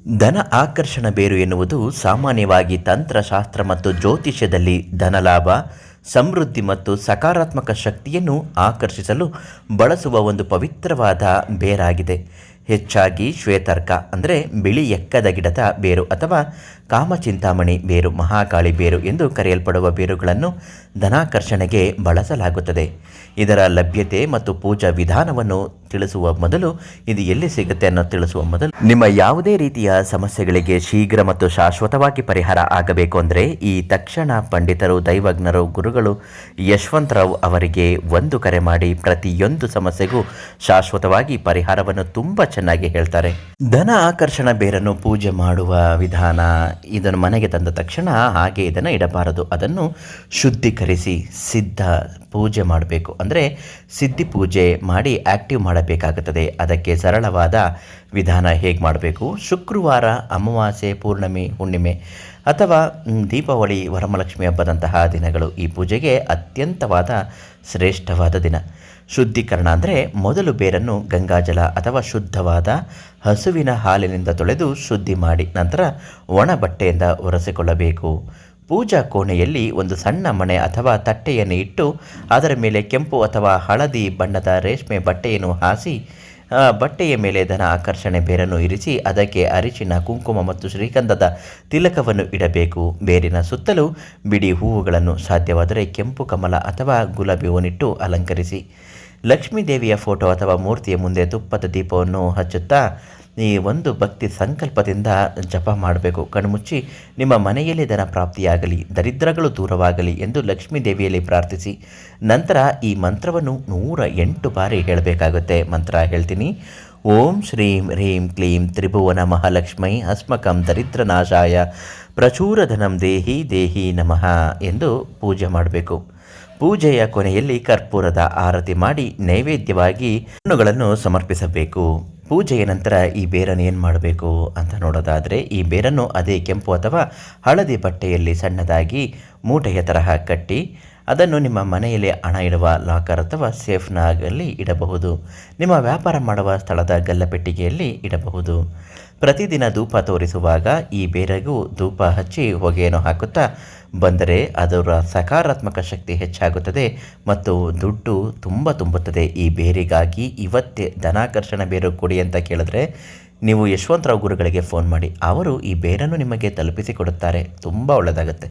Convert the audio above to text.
ಧನ ಆಕರ್ಷಣ ಬೇರು ಎನ್ನುವುದು ಸಾಮಾನ್ಯವಾಗಿ ತಂತ್ರಶಾಸ್ತ್ರ ಮತ್ತು ಜ್ಯೋತಿಷ್ಯದಲ್ಲಿ ಧನಲಾಭ, ಸಮೃದ್ಧಿ ಮತ್ತು ಸಕಾರಾತ್ಮಕ ಶಕ್ತಿಯನ್ನು ಆಕರ್ಷಿಸಲು ಬಳಸುವ ಒಂದು ಪವಿತ್ರವಾದ ಬೇರಾಗಿದೆ. ಹೆಚ್ಚಾಗಿ ಶ್ವೇತರ್ಕ ಅಂದರೆ ಬಿಳಿ ಎಕ್ಕದ ಗಿಡದ ಬೇರು ಅಥವಾ ಕಾಮಚಿಂತಾಮಣಿ ಬೇರು, ಮಹಾಕಾಳಿ ಬೇರು ಎಂದು ಕರೆಯಲ್ಪಡುವ ಬೇರುಗಳನ್ನು ಧನಾಕರ್ಷಣೆಗೆ ಬಳಸಲಾಗುತ್ತದೆ. ಇದರ ಲಭ್ಯತೆ ಮತ್ತು ಪೂಜಾ ವಿಧಾನವನ್ನು ತಿಳಿಸುವ ಮೊದಲು, ಇದು ಎಲ್ಲಿ ಸಿಗುತ್ತೆ ಅನ್ನೋ ತಿಳಿಸುವ ಮೊದಲು, ನಿಮ್ಮ ಯಾವುದೇ ರೀತಿಯ ಸಮಸ್ಯೆಗಳಿಗೆ ಶೀಘ್ರ ಮತ್ತು ಶಾಶ್ವತವಾಗಿ ಪರಿಹಾರ ಆಗಬೇಕು ಅಂದರೆ ಈ ತಕ್ಷಣ ಪಂಡಿತರು, ದೈವಜ್ಞರು, ಗುರುಗಳು ಯಶವಂತರಾವ್ ಅವರಿಗೆ ಒಂದು ಕರೆ ಮಾಡಿ ಪ್ರತಿಯೊಂದು ಸಮಸ್ಯೆಗೂ ಶಾಶ್ವತವಾಗಿ ಪರಿಹಾರವನ್ನು ತುಂಬ ಚೆನ್ನಾಗಿ ಹೇಳ್ತಾರೆ. ಧನ ಆಕರ್ಷಣ ಬೇರನ್ನು ಪೂಜೆ ಮಾಡುವ ವಿಧಾನ: ಇದನ್ನು ಮನೆಗೆ ತಂದ ತಕ್ಷಣ ಹಾಗೆ ಇದನ್ನು ಇಡಬಾರದು. ಅದನ್ನು ಶುದ್ಧೀಕರಿಸಿ ಸಿದ್ಧ ಪೂಜೆ ಮಾಡಬೇಕು. ಅಂದರೆ ಸಿದ್ಧಿ ಪೂಜೆ ಮಾಡಿ ಆ್ಯಕ್ಟಿವ್ ಮಾಡಬೇಕಾಗುತ್ತದೆ. ಅದಕ್ಕೆ ಸರಳವಾದ ವಿಧಾನ ಹೇಗೆ ಮಾಡಬೇಕು: ಶುಕ್ರವಾರ, ಅಮಾವಾಸ್ಯೆ, ಪೂರ್ಣಿಮೆ, ಹುಣ್ಣಿಮೆ ಅಥವಾ ದೀಪಾವಳಿ, ವರಮಲಕ್ಷ್ಮಿ ಹಬ್ಬದಂತಹ ದಿನಗಳು ಈ ಪೂಜೆಗೆ ಅತ್ಯಂತವಾದ ಶ್ರೇಷ್ಠವಾದ ದಿನ. ಶುದ್ಧೀಕರಣ ಅಂದರೆ ಮೊದಲು ಬೇರನ್ನು ಗಂಗಾಜಲ ಅಥವಾ ಶುದ್ಧವಾದ ಹಸುವಿನ ಹಾಲಿನಿಂದ ತೊಳೆದು ಶುದ್ಧಿ ಮಾಡಿ ನಂತರ ಒಣ ಬಟ್ಟೆಯಿಂದ ಒರೆಸಿಕೊಳ್ಳಬೇಕು. ಪೂಜಾ ಕೋಣೆಯಲ್ಲಿ ಒಂದು ಸಣ್ಣ ಮಣೆ ಅಥವಾ ತಟ್ಟೆಯನ್ನು ಇಟ್ಟು ಅದರ ಮೇಲೆ ಕೆಂಪು ಅಥವಾ ಹಳದಿ ಬಣ್ಣದ ರೇಷ್ಮೆ ಬಟ್ಟೆಯನ್ನು ಹಾಸಿ ಬಟ್ಟೆಯ ಮೇಲೆ ಧನ ಆಕರ್ಷಣೆ ಬೇರನ್ನು ಇರಿಸಿ ಅದಕ್ಕೆ ಅರಿಶಿನ, ಕುಂಕುಮ ಮತ್ತು ಶ್ರೀಗಂಧದ ತಿಲಕವನ್ನು ಇಡಬೇಕು. ಬೇರಿನ ಸುತ್ತಲೂ ಬಿಡಿ ಹೂವುಗಳನ್ನು, ಸಾಧ್ಯವಾದರೆ ಕೆಂಪು ಕಮಲ ಅಥವಾ ಗುಲಾಬಿ ಹೂವನ್ನಿಟ್ಟು ಅಲಂಕರಿಸಿ. ಲಕ್ಷ್ಮೀ ದೇವಿಯ ಫೋಟೋ ಅಥವಾ ಮೂರ್ತಿಯ ಮುಂದೆ ತುಪ್ಪದ ದೀಪವನ್ನು ಹಚ್ಚುತ್ತಾ ಈ ಒಂದು ಭಕ್ತಿ ಸಂಕಲ್ಪದಿಂದ ಜಪ ಮಾಡಬೇಕು. ಕಣ್ಮುಚ್ಚಿ ನಿಮ್ಮ ಮನೆಯಲ್ಲಿ ಧನ ಪ್ರಾಪ್ತಿಯಾಗಲಿ, ದರಿದ್ರಗಳು ದೂರವಾಗಲಿ ಎಂದು ಲಕ್ಷ್ಮೀ ದೇವಿಯಲ್ಲಿ ಪ್ರಾರ್ಥಿಸಿ. ನಂತರ ಈ ಮಂತ್ರವನ್ನು 108 ಬಾರಿ ಹೇಳಬೇಕಾಗುತ್ತೆ. ಮಂತ್ರ ಹೇಳ್ತೀನಿ: ಓಂ ಶ್ರೀಂ ಹ್ರೀಂ ಕ್ಲೀಂ ತ್ರಿಭುವನ ಮಹಾಲಕ್ಷ್ಮೈ ಅಸ್ಮಕಂ ದರಿದ್ರನಾಶಾಯ ಪ್ರಚೂರಧನಂ ದೇಹಿ ದೇಹಿ ನಮಃ ಎಂದು ಪೂಜೆ ಮಾಡಬೇಕು. ಪೂಜೆಯ ಕೊನೆಯಲ್ಲಿ ಕರ್ಪೂರದ ಆರತಿ ಮಾಡಿ ನೈವೇದ್ಯವಾಗಿ ಹಣ್ಣುಗಳನ್ನು ಸಮರ್ಪಿಸಬೇಕು. ಪೂಜೆಯ ನಂತರ ಈ ಬೇರನ್ನು ಏನು ಮಾಡಬೇಕು ಅಂತ ನೋಡೋದಾದರೆ, ಈ ಬೇರನ್ನು ಅದೇ ಕೆಂಪು ಅಥವಾ ಹಳದಿ ಬಟ್ಟೆಯಲ್ಲಿ ಸಣ್ಣದಾಗಿ ಮೂಟೆಯ ತರಹ ಕಟ್ಟಿ ಅದನ್ನು ನಿಮ್ಮ ಮನೆಯಲ್ಲಿ ಹಣ ಇಡುವ ಲಾಕರ್ ಅಥವಾ ಸೇಫ್ನಾಗಲ್ಲಿ ಇಡಬಹುದು. ನಿಮ್ಮ ವ್ಯಾಪಾರ ಮಾಡುವ ಸ್ಥಳದ ಗಲ್ಲಪೆಟ್ಟಿಗೆಯಲ್ಲಿ ಇಡಬಹುದು. ಪ್ರತಿದಿನ ಧೂಪ ತೋರಿಸುವಾಗ ಈ ಬೇರೆಗೂ ಧೂಪ ಹಚ್ಚಿ ಹೊಗೆಯನ್ನು ಹಾಕುತ್ತಾ ಬಂದರೆ ಅದರ ಸಕಾರಾತ್ಮಕ ಶಕ್ತಿ ಹೆಚ್ಚಾಗುತ್ತದೆ ಮತ್ತು ದುಡ್ಡು ತುಂಬುತ್ತದೆ. ಈ ಬೇರಿಗಾಗಿ ಇವತ್ತೇ ಧನಾಕರ್ಷಣ ಬೇರು ಕೊಡಿ ಅಂತ ಕೇಳಿದ್ರೆ ನೀವು ಯಶವಂತರಾವ್ ಗುರುಗಳಿಗೆ ಫೋನ್ ಮಾಡಿ. ಅವರು ಈ ಬೇರನ್ನು ನಿಮಗೆ ತಲುಪಿಸಿಕೊಡುತ್ತಾರೆ. ತುಂಬ ಒಳ್ಳೆಯದಾಗುತ್ತೆ.